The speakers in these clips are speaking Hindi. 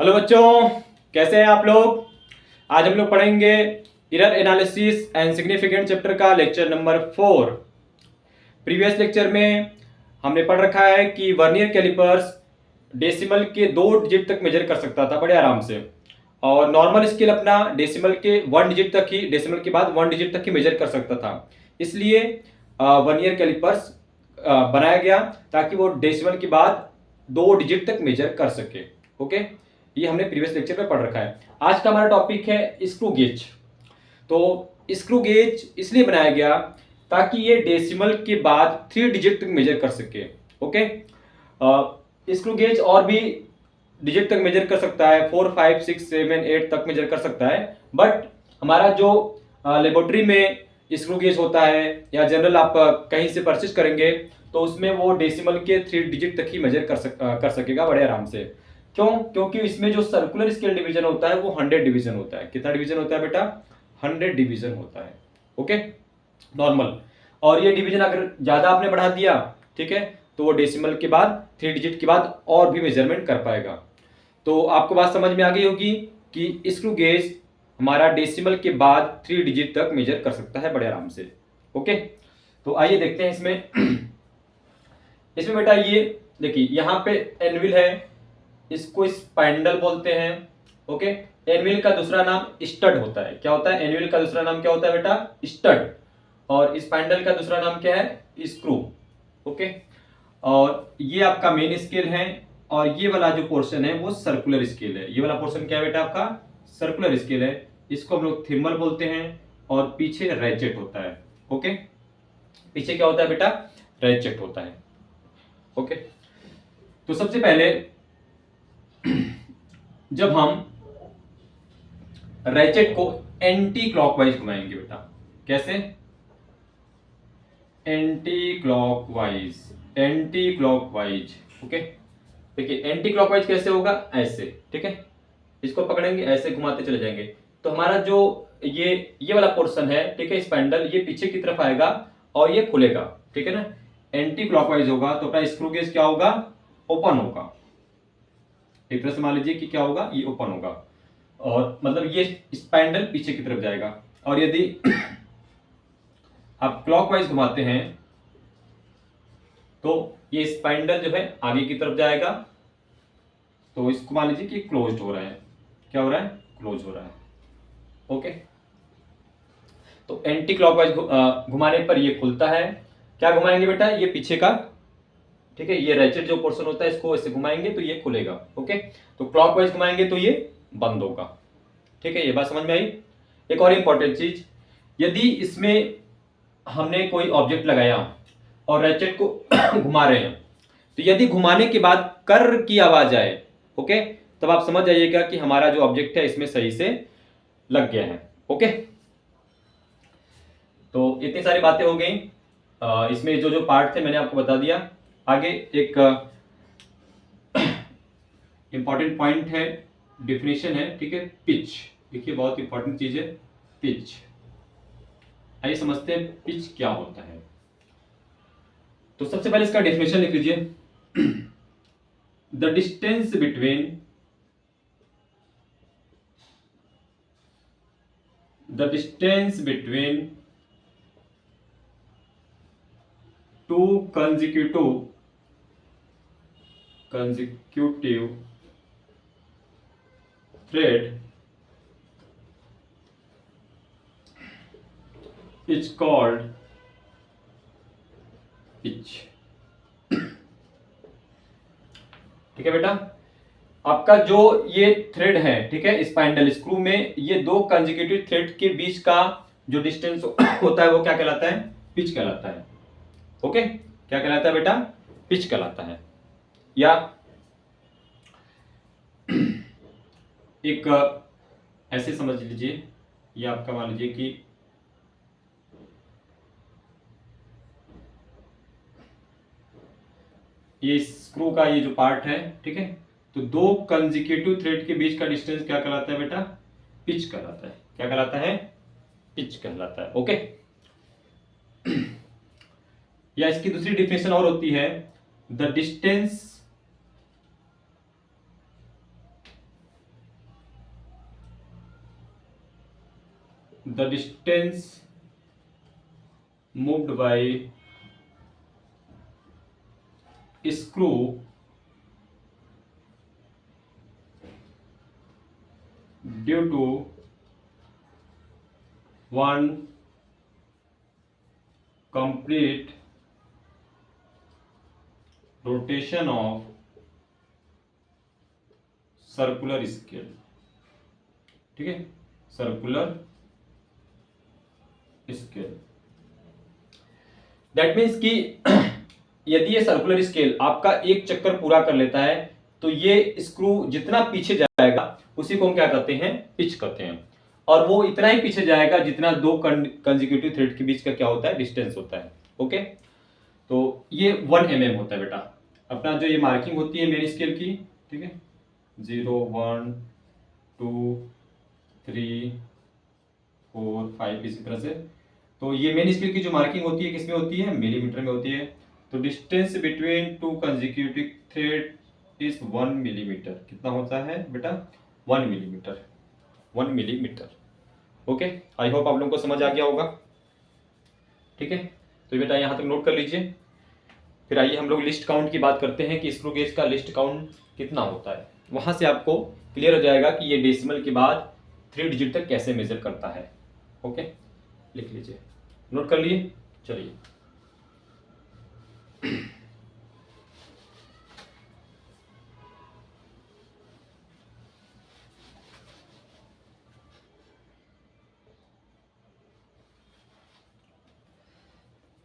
हेलो बच्चों, कैसे हैं आप लोग। आज हम लोग पढ़ेंगे error analysis and significant chapter का लेक्चर नंबर 4। प्रीवियस लेक्चर में हमने पढ़ रखा है कि वर्नियर कैलिपर्स डेसिमल के 2 डिजिट तक मेजर कर सकता था बड़े आराम से, और नॉर्मल स्केल अपना डेसिमल के 1 डिजिट तक ही, डेसिमल के बाद 1 डिजिट तक ही मेजर कर सकता था। इसलिए वर्नियर कैलिपर्स बनाया गया ताकि वो डेसिमल के बाद 2 डिजिट तक मेजर कर सके। ओके, ये हमने प्रीवियस लेक्चर में पढ़ रखा है। आज का हमारा टॉपिक है स्क्रू गेज। तो स्क्रू गेज इसलिए बनाया गया ताकि ये डेसिमल के बाद 3 डिजिट तक मेजर कर सके। ओके, स्क्रू गेज और भी डिजिट तक मेजर कर सकता है, 4, 5, 6, 7, 8 तक मेजर कर सकता है। बट हमारा जो लेबोरेटरी में स्क्रू गेज होता है या जनरल आप कहीं से परचेज करेंगे तो उसमें वो डेसिमल के 3 डिजिट तक ही मेजर कर सकेगा बड़े आराम से। क्यों? क्योंकि इसमें जो सर्कुलर स्केल डिवीजन होता है वो 100 डिवीजन होता है। कितना डिवीजन होता है बेटा? 100 डिवीजन होता है। Okay, normal. और ये डिवीजन अगर ज्यादा आपने बढ़ा दिया, ठीक है, तो वो डेसिमल के बाद 3 डिजिट के बाद और भी मेजरमेंट कर पाएगा। तो आपको बात समझ में आ गई होगी कि स्क्रू गेज हमारा डेसिमल के बाद 3 डिजिट तक मेजर कर सकता है बड़े आराम से। ओके, तो आइए देखते हैं इसमें इसमें बेटा ये देखिए, यहाँ पे एनविल है, इसको स्पैंडल बोलते हैं। ओके, एनविल का दूसरा नाम स्टड होता है। क्या होता है? एनविल का दूसरा नाम क्या होता है बेटा? स्टड। और स्पैंडल का दूसरा नाम क्या है? स्क्रू। ओके, और ये आपका मेन स्केल है, और ये वाला जो पोर्शन है वो सर्कुलर स्केल है। ये वाला पोर्शन क्या है बेटा? आपका सर्कुलर स्केल है। इसको हम लोग थिम्बल बोलते हैं, और पीछे रैचेट होता है। ओके, पीछे क्या होता है बेटा? रैचेट होता है। ओके, तो सबसे पहले जब हम रैचेट को एंटी क्लॉकवाइज घुमाएंगे बेटा, कैसे? Anti clockwise, anti clockwise. Okay, देखिए एंटी क्लॉकवाइज कैसे होगा? ऐसे, ठीक है, इसको पकड़ेंगे, ऐसे घुमाते चले जाएंगे, तो हमारा जो ये वाला पोर्शन है, ठीक है, स्पैंडल, ये पीछे की तरफ आएगा और ये खुलेगा, ठीक है ना। एंटी क्लॉकवाइज होगा तो अपना स्क्रू गेज क्या होगा? ओपन होगा। एक तरह से मान लीजिए कि क्या होगा? ये ओपन होगा, और मतलब ये स्पैंडल पीछे की तरफ जाएगा। और यदि आप क्लॉकवाइज घुमाते हैं तो ये स्पाइंडल जो है आगे की तरफ जाएगा। तो इसको मान लीजिए कि क्लोज्ड हो रहा है। क्या हो रहा है? क्लोज हो रहा है। ओके, तो एंटी क्लॉकवाइज घुमाने पर ये खुलता है। क्या घुमाएंगे बेटा? ये पीछे का, ठीक है, ये रैचेट जो पोर्शन होता है इसको ऐसे घुमाएंगे तो ये खुलेगा। ओके, तो क्लॉकवाइज घुमाएंगे तो ये बंद होगा। ठीक है, ये बात समझ में आई। एक और इंपॉर्टेंट चीज, यदि इसमें हमने कोई ऑब्जेक्ट लगाया और रैचेट को घुमा रहे हैं, तो यदि घुमाने के बाद कर की आवाज आए, ओके, तब आप समझ जाइएगा कि हमारा जो ऑब्जेक्ट है इसमें सही से लग गया है। ओके, तो इतनी सारी बातें हो गई। इसमें जो जो पार्ट थे मैंने आपको बता दिया। आगे एक इंपॉर्टेंट पॉइंट है, डिफिनेशन है, ठीक है, पिच। देखिए बहुत इंपॉर्टेंट चीज है पिच। आइए समझते हैं पिच क्या होता है। तो सबसे पहले इसका डेफिनेशन लिख लीजिए। The distance between two consecutive thread is called pitch। ठीक है बेटा, आपका जो ये थ्रेड है, ठीक है, स्पाइंडल स्क्रू में ये 2 कंसेक्यूटिव थ्रेड के बीच का जो डिस्टेंस होता है वो क्या कहलाता है? पिच कहलाता है। ओके, क्या कहलाता है बेटा? पिच कहलाता है। या एक ऐसे समझ लीजिए, ये आपका मान लीजिए कि ये स्क्रू का ये जो पार्ट है, ठीक है, तो 2 कंसेक्यूटिव थ्रेड के बीच का डिस्टेंस क्या कहलाता है बेटा? पिच कहलाता है। क्या कहलाता है? पिच कहलाता है। ओके, या इसकी दूसरी डिफिनेशन और होती है, the distance the distance moved by screw due to one complete rotation of circular scale. ठीक है, सर्कुलर स्केल दैट मीन्स कि यदि ये सर्कुलर स्केल आपका एक चक्कर पूरा कर लेता है तो ये स्क्रू जितना पीछे जाएगा उसी को हम क्या कहते हैं, पिच कहते हैं, और वो इतना ही पीछे जाएगा जितना दो कंसेक्यूटिव थ्रेड के बीच का क्या होता है, डिस्टेंस होता है। ओके, तो ये 1 mm होता है बेटा अपना जो ये मार्किंग होती है मेन स्केल की। ठीक है, 0 1 2 3 4 5 इसी तरह से। तो ये मेन स्केल की जो मार्किंग होती है किसमें होती है, मिलीमीटर में होती है। तो distance between two consecutive thread is 1 millimetre. कितना होता है बेटा, 1 millimetre, 1 millimetre. Okay, I hope आप लोगों को समझ आ गया होगा। ठीक है, तो बेटा यहाँ तक नोट कर लीजिए। फिर आइए हम लोग लिस्ट काउंट की बात करते हैं कि स्क्रू गेज का लिस्ट काउंट कितना होता है। वहां से आपको क्लियर हो जाएगा कि ये डेसिमल के बाद 3 डिजिट तक कैसे मेजर करता है। ओके, लिख लीजिए, नोट कर लिए। चलिए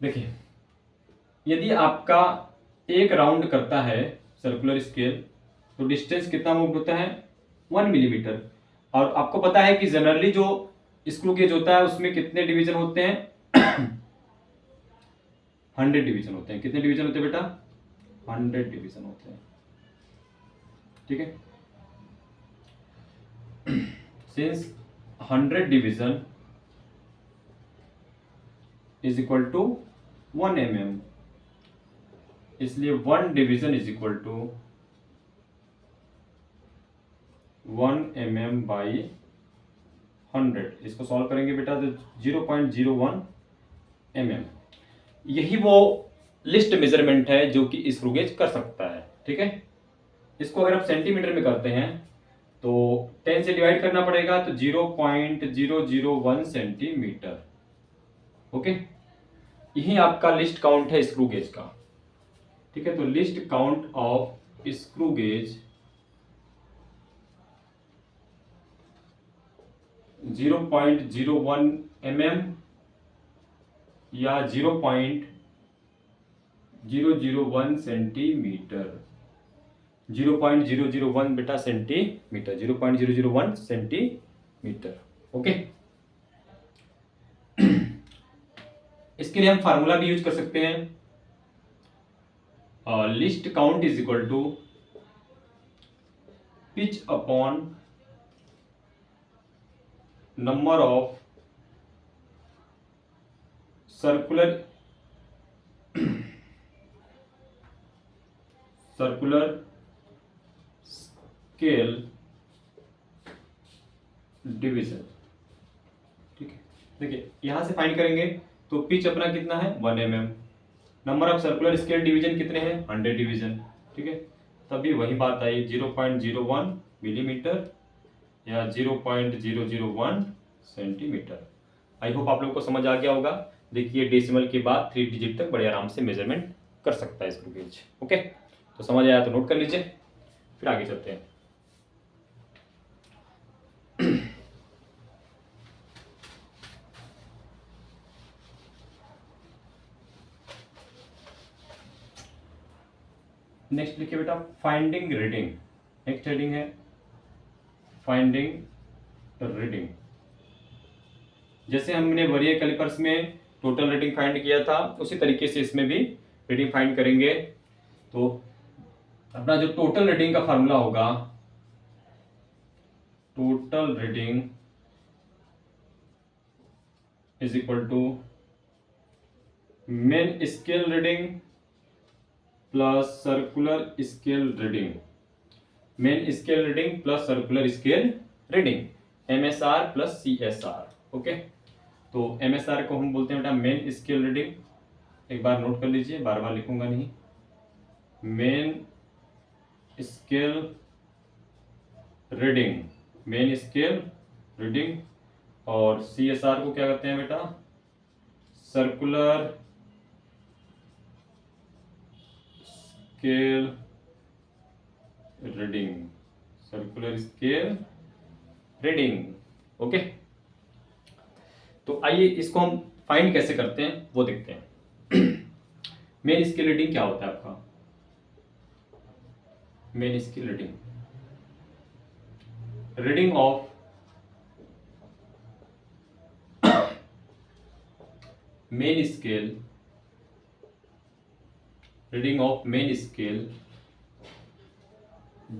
देखिए, यदि आपका एक राउंड करता है सर्कुलर स्केल तो डिस्टेंस कितना मूव होता है, 1 मिलीमीटर। और आपको पता है कि जनरली जो स्क्रू गेज होता है उसमें कितने डिवीजन होते हैं 100 डिवीजन होते हैं। कितने डिवीजन होते हैं बेटा, 100 डिवीजन होते हैं। ठीक है, since 100 division is equal to 1 mm, इसलिए 1 division is equal to 1 mm by 100। इसको सॉल्व करेंगे बेटा तो 0.01 mm। यही वो लिस्ट मेजरमेंट है जो कि स्क्रू गेज कर सकता है। ठीक है, इसको अगर आप सेंटीमीटर में करते हैं तो 10 से डिवाइड करना पड़ेगा तो 0.001 सेंटीमीटर। ओके, यही आपका लिस्ट काउंट है स्क्रू गेज का। ठीक है, तो least count of screw gauge 0.01 mm या 0.001 सेंटीमीटर। 0.001 बेटा सेंटीमीटर, 0.001 सेंटीमीटर। ओके, इसके लिए हम फार्मूला भी यूज कर सकते हैं। Least count is equal to pitch upon number of circular scale division. ठीक है, देखिए यहां से फाइंड करेंगे तो पिच अपना कितना है 1 mm, number of circular scale division कितने हैं 100 डिवीजन। ठीक है, तभी वही बात आई 0.01 मिलीमीटर या 0.001 सेंटीमीटर। आई होप आप लोगों को समझ आ गया होगा। देखिए डेसिमल के बाद 3 डिजिट तक बड़े आराम से मेजरमेंट कर सकता है स्क्रू गेज। ओके, तो समझ आया तो नोट कर लीजिए, फिर आगे चलते हैं। नेक्स्ट लिखिए बेटा फाइंडिंग रीडिंग। नेक्स्ट हेडिंग है फाइंडिंग रीडिंग। जैसे हमने वर्नियर कैलिपर्स में टोटल रीडिंग फाइंड किया था उसी तरीके से इसमें भी रीडिंग फाइंड करेंगे। तो अपना जो टोटल रीडिंग का फार्मूला होगा, total reading is equal to main scale reading plus circular scale reading. Main scale reading plus circular scale reading, MSR plus CSR। Okay, तो MSR को हम बोलते हैं बेटा मेन स्केल रीडिंग। एक बार नोट कर लीजिए, बार बार लिखूंगा नहीं। Main scale reading, main scale reading. और CSR को क्या कहते हैं बेटा? Circular scale reading, circular scale reading. Okay, तो आइए इसको हम फाइंड कैसे करते हैं वो देखते हैं। मेन स्केल रीडिंग क्या होता है आपका? Main scale reading, reading of main scale, reading of main scale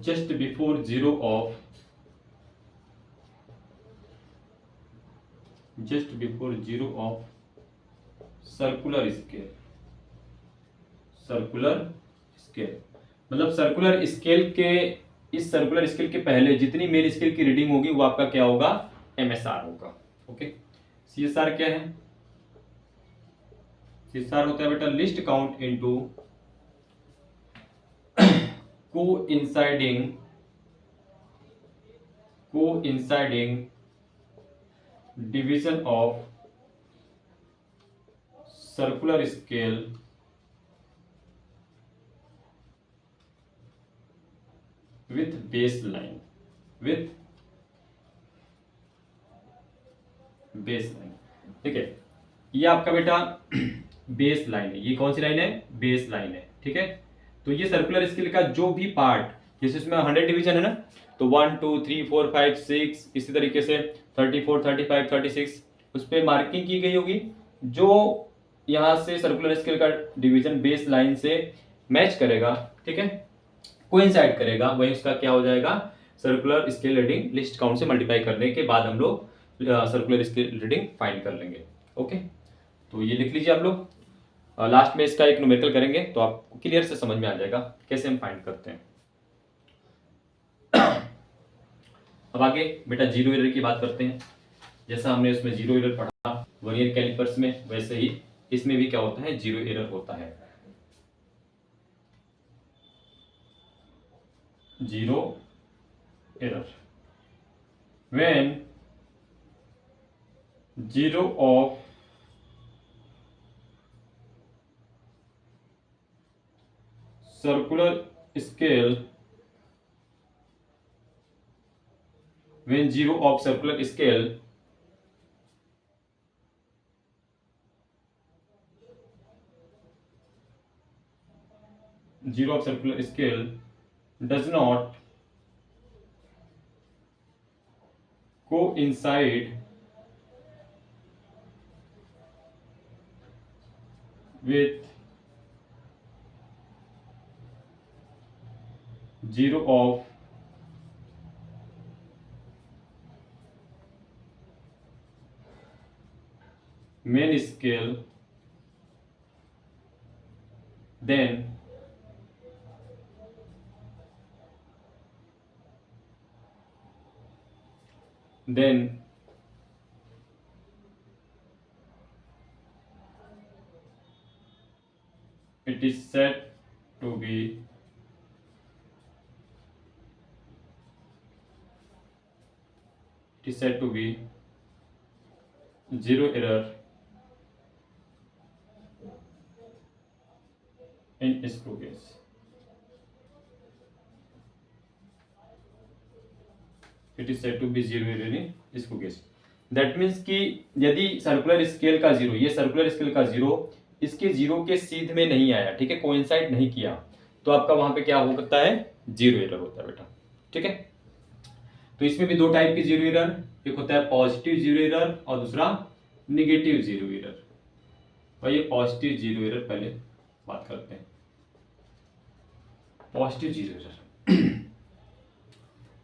just before zero of circular scale. Circular scale मतलब सर्कुलर स्केल के, इस सर्कुलर स्केल के पहले जितनी मेन स्केल की रीडिंग होगी वो आपका क्या होगा? MSR होगा। ओके, CSR क्या है? CSR होता है बेटा list count into coinciding division of circular scale with baseline, ठीक है। ये आपका बेटा बेस लाइन है। ये कौन सी लाइन है? बेस लाइन है, ठीक है। तो ये सर्कुलर स्केल का जो भी पार्ट, जैसे इसमें 100 डिवीजन है ना, तो 1 2 3 4 5 6 इसी तरीके से 34 35 36 उस पर मार्किंग की गई होगी। जो यहाँ से सर्कुलर स्केल का डिवीजन बेस लाइन से मैच करेगा, ठीक है, कोइंसाइड करेगा, वही उसका क्या हो जाएगा? Circular scale reading list count से मल्टीप्लाई करने के बाद हम लोग सर्कुलर स्केल रीडिंग फाइंड कर लेंगे। ओके, तो ये लिख लीजिए आप लोग। लास्ट में इसका एक न्यूमेरिकल करेंगे तो आपको क्लियर से समझ में आ जाएगा कैसे हम फाइंड करते हैं। अब आगे बेटा जीरो एरर की बात करते हैं। जैसा हमने उसमें जीरो एरर पढ़ा वर्नियर कैलिपर्स में, वैसे ही इसमें भी क्या होता है? जीरो एरर होता है। Zero error when zero of circular scale, when zero of circular scale does not coincide with zero of main scale, then it is said to be zero error in screw case। It is said to be zero error in screw case। That means कि यदि सर्कुलर स्केल का जीरो, ये सर्कुलर स्केल का जीरो इसके जीरो के सीध में नहीं आया, ठीक है, कोइंसाइड नहीं किया, तो आपका वहां पे क्या हो सकता है? जीरो एरर होता है बेटा, ठीक है। तो इसमें भी दो टाइप की जीरो एरर, एक होता है पॉजिटिव जीरो एरर और दूसरा निगेटिव जीरो एरर। और ये पॉजिटिव जीरो एरर पहले बात करते हैं। पॉजिटिव जीरो एरर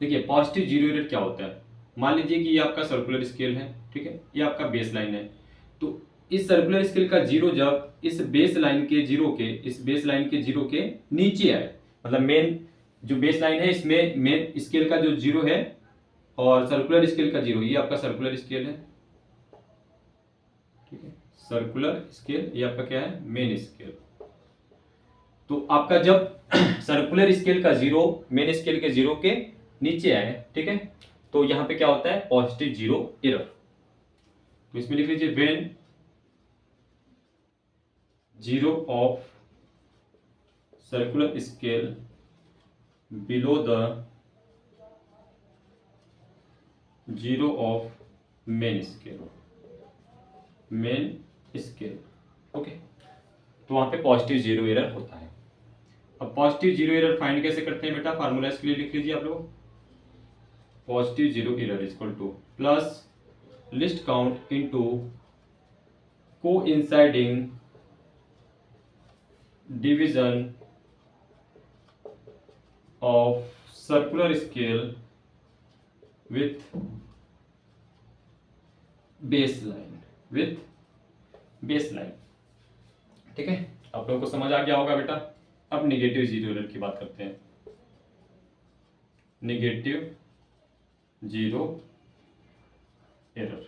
देखिए, पॉजिटिव जीरो एरर क्या होता है? मान लीजिए कि ये आपका सर्कुलर स्केल है, ठीक है, ये आपका बेस लाइन है। तो इस सर्कुलर स्केल का जीरो जब इस बेस लाइन के जीरो के नीचे आए, मतलब मेन जो बेस लाइन है इसमें मेन स्केल का जो जीरो है और सर्कुलर स्केल का जीरो, ये आपका सर्कुलर स्केल है, सर्कुलर स्केल, ये आपका क्या है, मेन स्केल। तो आपका जब सर्कुलर स्केल का जीरो मेन स्केल के जीरो के नीचे आए, ठीक है, तो यहां पे क्या होता है, पॉजिटिव जीरो एरर। तो इसमें लिख लीजिए when zero of circular scale below the zero of main scale, okay. तो वहां पे पॉजिटिव जीरो एरर होता है। अब पॉजिटिव जीरो एरर फाइंड कैसे करते हैं बेटा, फार्मूला इसके लिए लिख लीजिए आप लोग। Positive zero error equal two plus list count into coinciding division of circular scale with base line, ठीक है। आप लोगों को समझ आ गया होगा बेटा। अब निगेटिव जीरो एरर की बात करते हैं। निगेटिव जीरो एरर,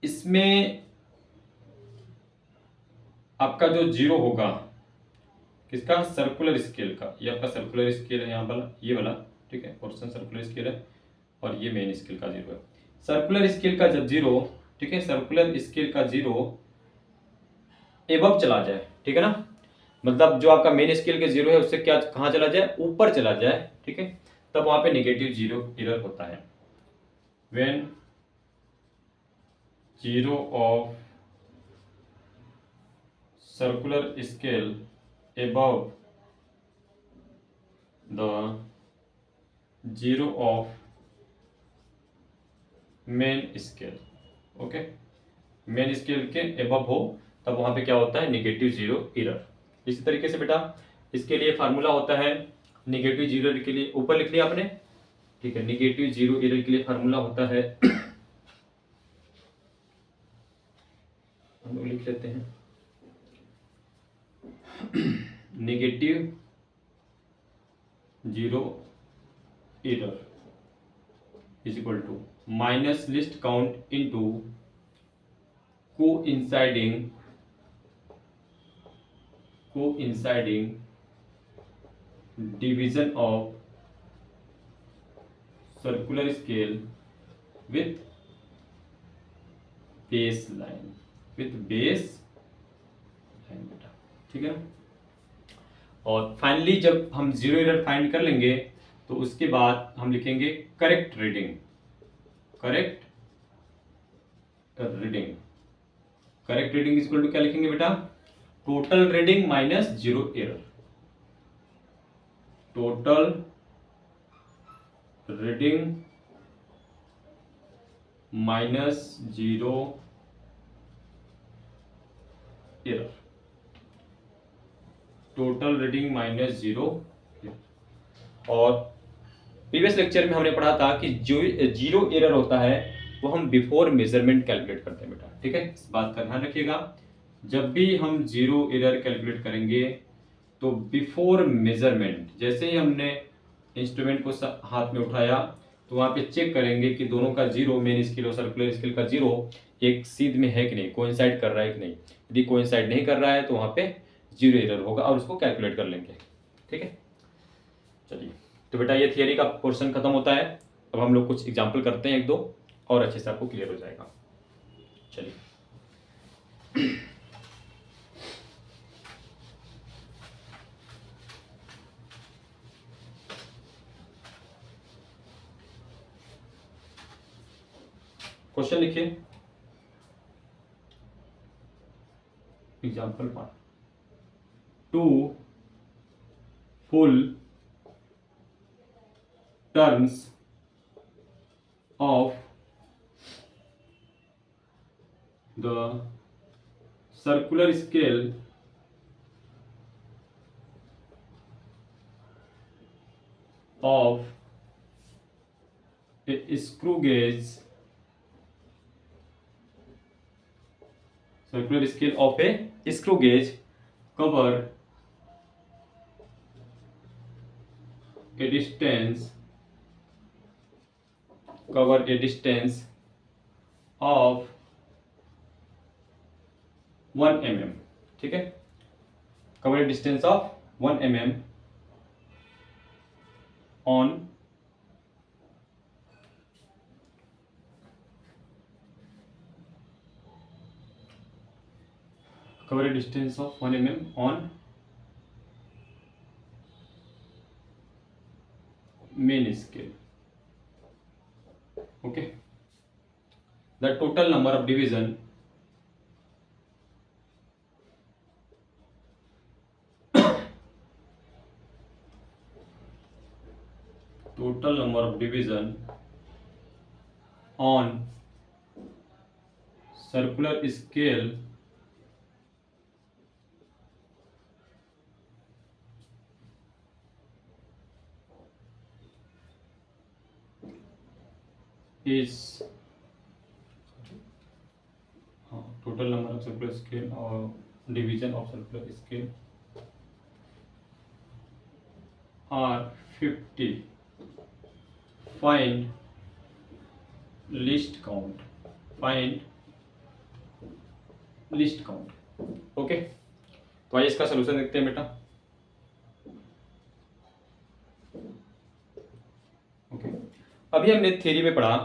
इसमें आपका जो जीरो होगा किसका, सर्कुलर स्केल का। ये आपका सर्कुलर स्केल है यहाँ वाला, ये वाला, ठीक है, पोर्शन सर्कुलर स्केल है, और ये मेन स्केल का जीरो है। सर्कुलर स्केल का जब जीरो, ठीक है, सर्कुलर स्केल का जीरो एबव चला जाए, ठीक है ना, मतलब जो आपका मेन स्केल के जीरो है उससे क्या कहाँ चला जाए, ऊपर चला जाए, ठीक है, तब वहां पे नेगेटिव जीरो एरर होता है। When zero of circular scale above the zero of main scale, okay, main scale के एबव हो तब वहां पे क्या होता है, नेगेटिव जीरो एरर। इसी तरीके से बेटा इसके लिए फार्मूला होता है, नेगेटिव जीरो के लिए ऊपर लिख लिया आपने, ठीक है, नेगेटिव जीरो एरर के लिए फार्मूला होता है, हम लोग लिख लेते हैं, negative zero error is equal to minus least count into coinciding division of circular scale with base line, बेटा, ठीक है ना। और फाइनली जब हम जीरो एरर फाइंड कर लेंगे तो उसके बाद हम लिखेंगे correct reading, is equal to क्या लिखेंगे बेटा, total reading minus zero error, total reading minus zero error, total reading minus zero. और प्रीवियस लेक्चर में हमने पढ़ा था कि जो जीरो एरर होता है वो हम बिफोर मेजरमेंट कैलकुलेट करते हैं बेटा, ठीक है, इस बात का ध्यान रखिएगा। जब भी हम जीरो एरर कैलकुलेट करेंगे तो बिफोर मेजरमेंट, जैसे ही हमने इंस्ट्रूमेंट को हाथ में उठाया तो वहां पे चेक करेंगे कि दोनों का जीरो, मेन स्केल और सर्कुलर स्केल का जीरो एक सीध में है कि नहीं, कोइंसाइड कर रहा है कि नहीं। यदि कोइंसाइड नहीं कर रहा है तो वहां पे जीरो एरर होगा और उसको कैलकुलेट कर लेंगे, ठीक है। चलिए, तो बेटा ये थियरी का पोर्शन खत्म होता है। अब हम लोग कुछ एग्जाम्पल करते हैं, एक दो, और अच्छे से आपको क्लियर हो जाएगा। चलिए, क्वेश्चन लिखिए, example 1, 2 full turns of the circular scale of a screw gauge, circular scale of a screw gauge cover a distance of 1 mm, ठीक है, cover distance of 1 mm on cover a distance of 1 mm on main scale. Okay, the total number of division on circular scale is total number of circular scale or division of circular scale are 50. Find least count. Okay, तो आइए इसका सोल्यूशन देखते हैं बेटा। ओके, अभी हमने थ्योरी में पढ़ा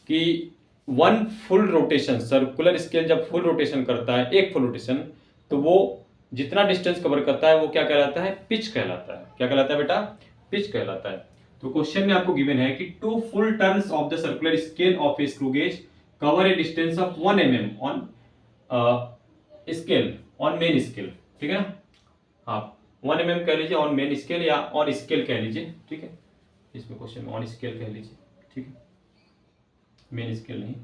कि one full rotation, circular scale जब फुल रोटेशन करता है, एक फुल रोटेशन, तो वो जितना डिस्टेंस कवर करता है वो क्या कहलाता है? पिच कहलाता है। क्या कहलाता है बेटा? पिच कहलाता है। तो क्वेश्चन में आपको गिवन है कि 2 full turns of the circular scale of A screw gauge cover A distance of 1 mm on scale, on main scale, ठीक है ना? हाँ, 1 mm कह लीजिए ऑन मेन स्केल या ऑन स्केल कह लीजिए, ठीक है, इसमें क्वेश्चन में ऑन स्केल कह लीजिए, ठीक है, मेन स्केल नहीं,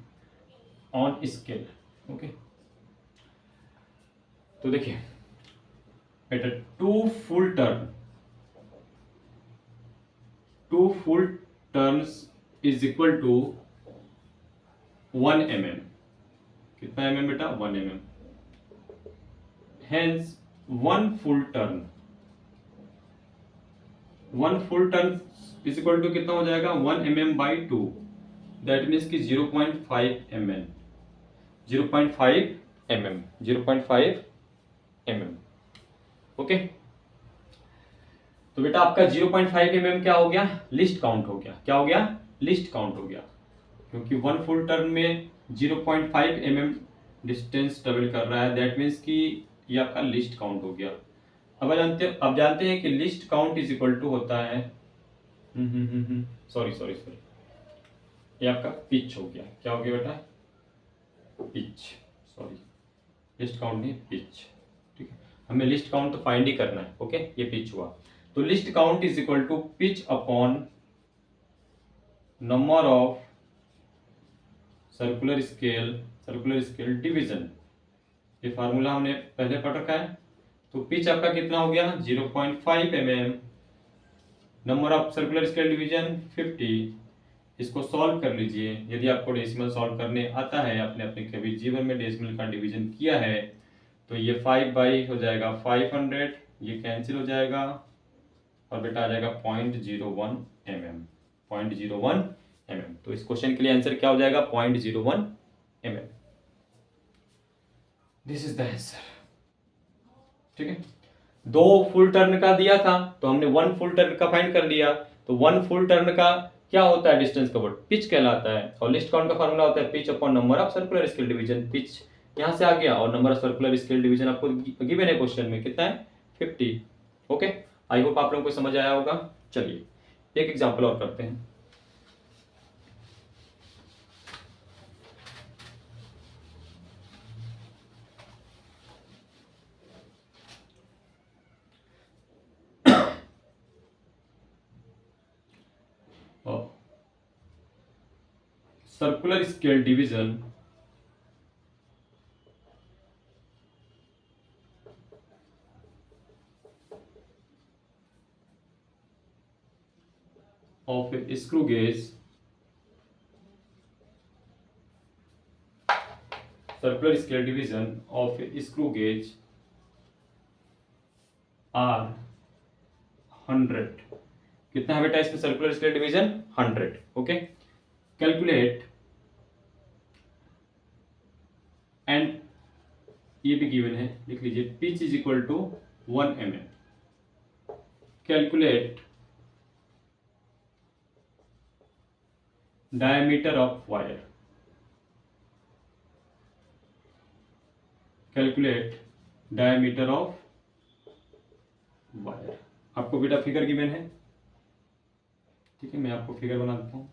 ऑन स्केल। ओके, तो देखिए बेटा, 2 full turns is equal to 1 mm। कितना mm बेटा? 1 mm। Hence one full turn is equal to कितना हो जाएगा? 1 mm by 2, that means कि 0.5 mm, 0.5 mm। ओके, तो बेटा आपका 0.5 mm क्या हो गया? लिस्ट काउंट हो गया। क्या हो गया? लिस्ट काउंट हो गया, क्योंकि 1 फुल टर्न में 0.5 mm डिस्टेंस ट्रेवल कर रहा है, दैट मीन्स कि ये आपका लिस्ट काउंट हो गया। अब जानते हैं कि least count is equal to होता है सॉरी ये आपका पिच हो गया। क्या हो गया बेटा? पिच, सॉरी, लिस्ट काउंट नहीं, पिच, ठीक है, हमें लिस्ट काउंट तो फाइंड ही करना है। ओके, ये पिच हुआ, तो least count is equal to pitch upon number of circular scale division. ये फार्मूला हमने पहले पढ़ रखा है। तो पिच आपका कितना हो गया? 0.5 mm, number of circular scale division 50। इसको सॉल्व कर लीजिए। यदि आपको डेसिमल सॉल्व करने आता है, आपने अपने कभी जीवन में डेसिमल का डिवीजन किया है, तो ये 5 बाई हो जाएगा 500, ये कैंसिल हो जाएगा और बेटा आ जाएगा 0.01 mm, 0.01 mm। तो इस क्वेश्चन के लिए आंसर क्या हो जाएगा? 0.01 mm। This is the answer, ठीक है। 2 फुल टर्न का दिया था तो हमने 1 फुल टर्न का फाइंड कर लिया। तो 1 फुल टर्न का क्या होता है? डिस्टेंस कवर्ड, पिच कहलाता है। और लिस्ट काउंट का फार्मूला होता है pitch upon number of circular scale division. Pitch यहां से आ गया और number of circular scale division आपको गिवन है क्वेश्चन में, कितना है? 50। ओके, आई होप आप लोगों को समझ आया होगा। चलिए एक एग्जांपल और करते हैं। Circular scale division of a screw gauge, circular scale division of a screw gauge are 100। कितना है बेटा इसमें circular scale division? 100। Okay, calculate and ये भी गिवन है, लिख लीजिए pitch is equal to 1 mm। Calculate diameter of wire, calculate diameter of wire. आपको बेटा फिगर गिवन है, ठीक है, मैं आपको फिगर बना देता हूँ।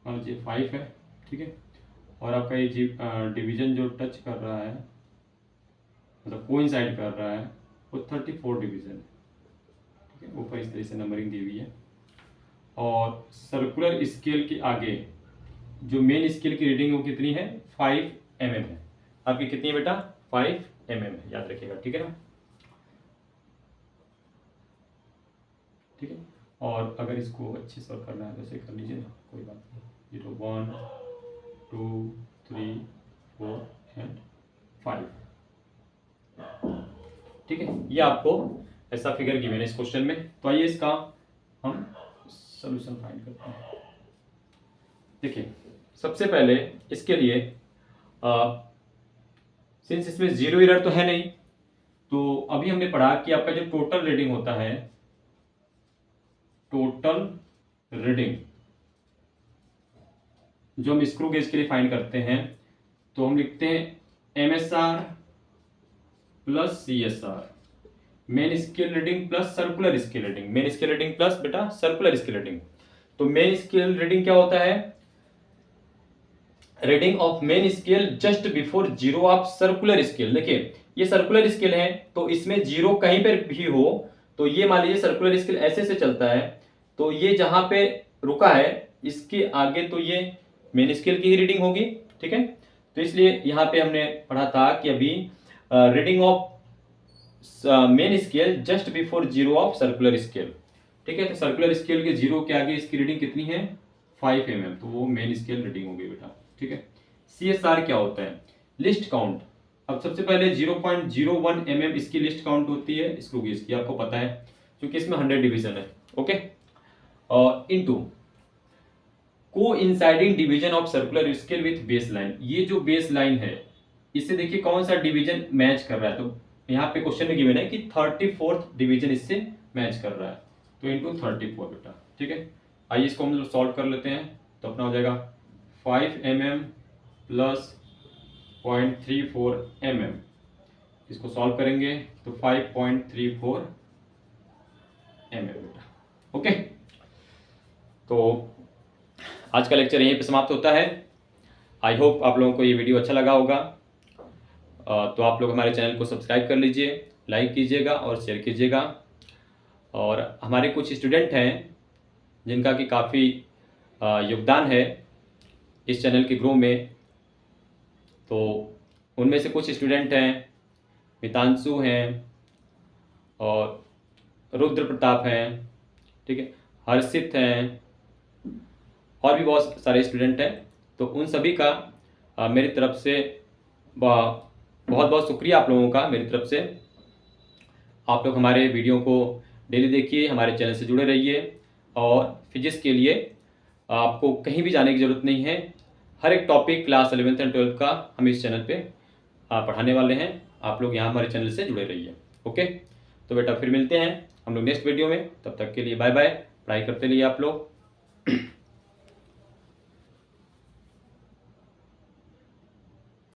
मान लीजिए 5 है, ठीक है, और आपका ये डिवीजन जो टच कर रहा है, मतलब कोइंसाइड कर रहा है, वो 34 डिवीजन है, ठीक है। ऊपर इस तरह से नंबरिंग दी हुई है। और सर्कुलर स्केल के आगे जो मेन स्केल की रीडिंग वो कितनी है, 5 mm है। आपकी कितनी है बेटा, 5 mm है, याद रखिएगा, ठीक है ना। ठीक है, और अगर इसको अच्छे से करना है तो ऐसे कर लीजिए, कोई बात नहीं। 0 1 2 3 4 एंड 5, ठीक है। ये आपको ऐसा फिगर गिवन है इस क्वेश्चन में। तो आइए इसका हम सॉल्यूशन फाइंड करते हैं। देखिए सबसे पहले इसके लिए सिंस इसमें जीरो एरर तो है नहीं, तो अभी हमने पढ़ा कि आपका जो टोटल रीडिंग होता है, टोटल रीडिंग जो हम स्क्रू गेज के लिए फाइंड करते हैं, तो हम लिखते हैं MSR plus CSR, main scale reading plus circular scale reading, main scale reading plus बेटा सर्कुलर स्केल रीडिंग। तो मेन स्केल रीडिंग क्या होता है, reading of main scale just before zero of circular scale. देखिए ये सर्कुलर स्केल है, तो इसमें जीरो कहीं पर भी हो, तो ये मान लीजिए सर्कुलर स्केल ऐसे से चलता है, तो ये जहां पे रुका है इसके आगे तो ये मेन स्केल की ही रीडिंग होगी, ठीक है। तो इसलिए यहाँ पे हमने पढ़ा था कि अभी reading of main scale just before zero of circular scale, ठीक है। तो सर्कुलर स्केल के जीरो के आगे इसकी रीडिंग कितनी है, 5 mm, तो वो मेन स्केल रीडिंग होगी बेटा, ठीक है। CSR क्या होता है, लिस्ट काउंट। अब सबसे पहले 0.01 mm इसकी लिस्ट काउंट होती है स्क्रू गेज की, आपको पता है क्योंकि इसमें 100 डिवीजन है, ओके। इनटू को इंसाइडिंग division of circular scale with base line. ये जो बेस लाइन है इससे देखिए कौन सा डिवीजन मैच कर रहा है, तो यहाँ पे क्वेश्चन में गिवन है कि 34th डिवीजन इससे मैच कर रहा है, तो इनटू 34 बेटा, ठीक है। आइए इसको हम सॉल्व कर लेते हैं, तो अपना हो जाएगा 5 mm प्लस 0.34 mm। इसको सॉल्व करेंगे तो 5.34 mm बेटा, ओके। तो आज का लेक्चर यहीं पे समाप्त होता है। आई होप आप लोगों को ये वीडियो अच्छा लगा होगा। तो आप लोग हमारे चैनल को सब्सक्राइब कर लीजिए, लाइक कीजिएगा और शेयर कीजिएगा। और हमारे कुछ स्टूडेंट हैं जिनका कि काफ़ी योगदान है इस चैनल के ग्रो में, तो उनमें से कुछ स्टूडेंट हैं मितांशु हैं और रुद्र प्रताप हैं, ठीक है, हर्षित हैं, और भी बहुत सारे स्टूडेंट हैं। तो उन सभी का मेरी तरफ से बहुत बहुत शुक्रिया आप लोगों का मेरी तरफ से। आप लोग हमारे वीडियो को डेली देखिए, हमारे चैनल से जुड़े रहिए, और फिजिक्स के लिए आपको कहीं भी जाने की ज़रूरत नहीं है। हर एक topic class 11th and 12th का हम इस चैनल पे पढ़ाने वाले हैं। आप लोग यहाँ हमारे चैनल से जुड़े रहिए, ओके। तो बेटा फिर मिलते हैं हम लोग नेक्स्ट वीडियो में, तब तक के लिए बाय बाय। पढ़ाई करते रहिए आप लोग।